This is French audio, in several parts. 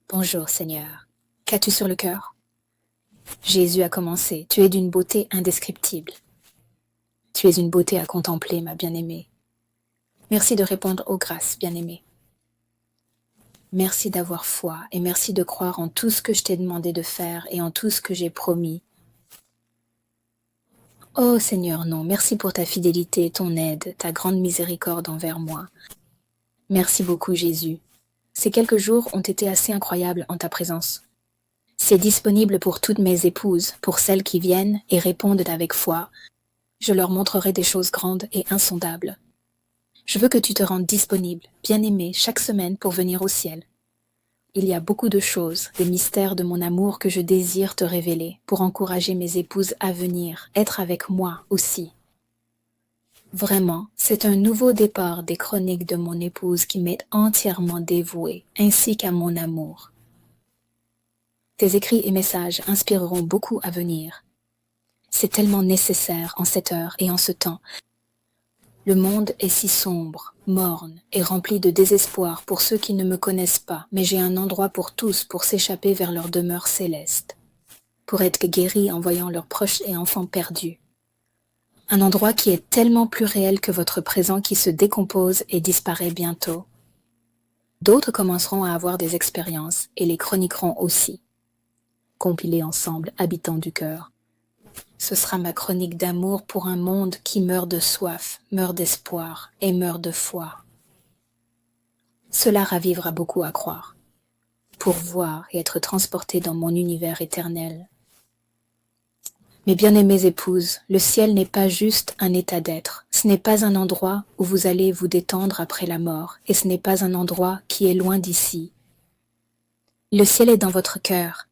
Bonjour Seigneur, qu'as-tu sur le cœur? Jésus a commencé, tu es d'une beauté indescriptible. Tu es une beauté à contempler, ma bien-aimée. Merci de répondre aux grâces, bien-aimée. Merci d'avoir foi et merci de croire en tout ce que je t'ai demandé de faire et en tout ce que j'ai promis. Oh Seigneur, non, merci pour ta fidélité, ton aide, ta grande miséricorde envers moi. Merci beaucoup Jésus. Ces quelques jours ont été assez incroyables en ta présence. C'est disponible pour toutes mes épouses, pour celles qui viennent et répondent avec foi. Je leur montrerai des choses grandes et insondables. Je veux que tu te rendes disponible, bien-aimé, chaque semaine pour venir au ciel. Il y a beaucoup de choses, des mystères de mon amour que je désire te révéler, pour encourager mes épouses à venir, être avec moi aussi. Vraiment, c'est un nouveau départ des chroniques de mon épouse qui m'est entièrement dévouée, ainsi qu'à mon amour. Tes écrits et messages inspireront beaucoup à venir. C'est tellement nécessaire en cette heure et en ce temps. Le monde est si sombre, morne et rempli de désespoir pour ceux qui ne me connaissent pas, mais j'ai un endroit pour tous pour s'échapper vers leur demeure céleste, pour être guéris en voyant leurs proches et enfants perdus. Un endroit qui est tellement plus réel que votre présent qui se décompose et disparaît bientôt. D'autres commenceront à avoir des expériences et les chroniqueront aussi. Compilés ensemble, habitants du cœur. Ce sera ma chronique d'amour pour un monde qui meurt de soif, meurt d'espoir et meurt de foi. Cela ravivera beaucoup à croire, pour voir et être transporté dans mon univers éternel. Mes bien-aimées épouses, le ciel n'est pas juste un état d'être, ce n'est pas un endroit où vous allez vous détendre après la mort, et ce n'est pas un endroit qui est loin d'ici. Le ciel est dans votre cœur.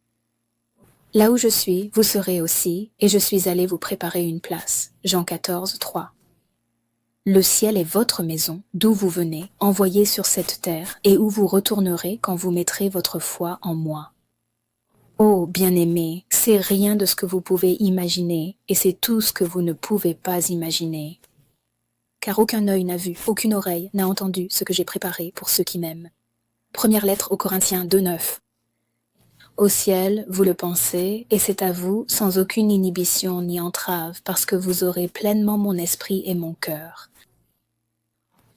Là où je suis, vous serez aussi, et je suis allé vous préparer une place. Jean 14, 3. Le ciel est votre maison, d'où vous venez, envoyé sur cette terre, et où vous retournerez quand vous mettrez votre foi en moi. Oh, bien-aimé, c'est rien de ce que vous pouvez imaginer, et c'est tout ce que vous ne pouvez pas imaginer. Car aucun œil n'a vu, aucune oreille n'a entendu ce que j'ai préparé pour ceux qui m'aiment. Première lettre aux Corinthiens 2, 9. Au ciel, vous le pensez, et c'est à vous, sans aucune inhibition ni entrave, parce que vous aurez pleinement mon esprit et mon cœur.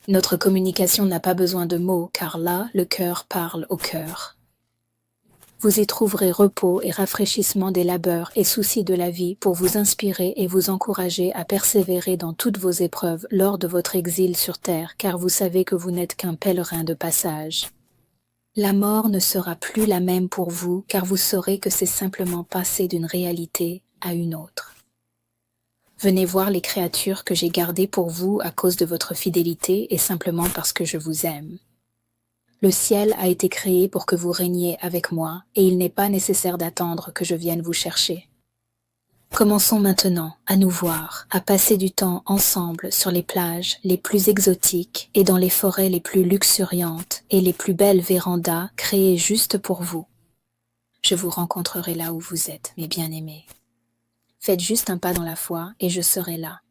Notre communication n'a pas besoin de mots, car là, le cœur parle au cœur. Vous y trouverez repos et rafraîchissement des labeurs et soucis de la vie pour vous inspirer et vous encourager à persévérer dans toutes vos épreuves lors de votre exil sur terre, car vous savez que vous n'êtes qu'un pèlerin de passage. La mort ne sera plus la même pour vous, car vous saurez que c'est simplement passer d'une réalité à une autre. Venez voir les créatures que j'ai gardées pour vous à cause de votre fidélité et simplement parce que je vous aime. Le ciel a été créé pour que vous régniez avec moi, et il n'est pas nécessaire d'attendre que je vienne vous chercher. Commençons maintenant à nous voir, à passer du temps ensemble sur les plages les plus exotiques et dans les forêts les plus luxuriantes et les plus belles vérandas créées juste pour vous. Je vous rencontrerai là où vous êtes, mes bien-aimés. Faites juste un pas dans la foi et je serai là.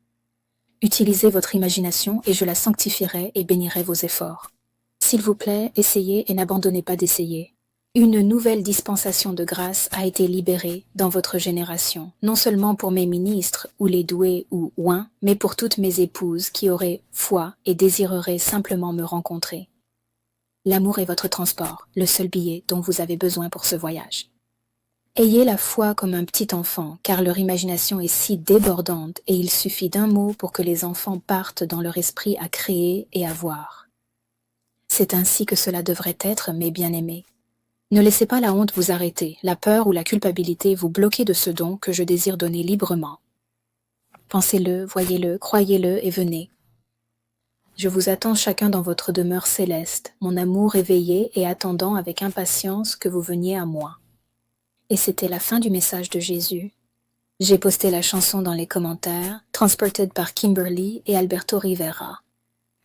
Utilisez votre imagination et je la sanctifierai et bénirai vos efforts. S'il vous plaît, essayez et n'abandonnez pas d'essayer. Une nouvelle dispensation de grâce a été libérée dans votre génération, non seulement pour mes ministres ou les doués ou oints, mais pour toutes mes épouses qui auraient foi et désireraient simplement me rencontrer. L'amour est votre transport, le seul billet dont vous avez besoin pour ce voyage. Ayez la foi comme un petit enfant, car leur imagination est si débordante et il suffit d'un mot pour que les enfants partent dans leur esprit à créer et à voir. C'est ainsi que cela devrait être, mes bien-aimés. Ne laissez pas la honte vous arrêter, la peur ou la culpabilité vous bloquer de ce don que je désire donner librement. Pensez-le, voyez-le, croyez-le et venez. Je vous attends chacun dans votre demeure céleste, mon amour éveillé et attendant avec impatience que vous veniez à moi. Et c'était la fin du message de Jésus. J'ai posté la chanson dans les commentaires, transported par Kimberly et Alberto Rivera.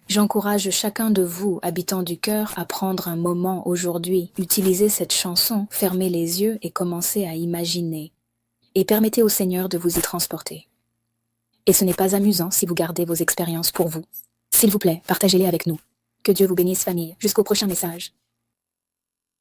J'encourage chacun de vous, habitants du cœur, à prendre un moment aujourd'hui, utiliser cette chanson, fermez les yeux et commencez à imaginer. Et permettez au Seigneur de vous y transporter. Et ce n'est pas amusant si vous gardez vos expériences pour vous. S'il vous plaît, partagez-les avec nous. Que Dieu vous bénisse, famille. Jusqu'au prochain message.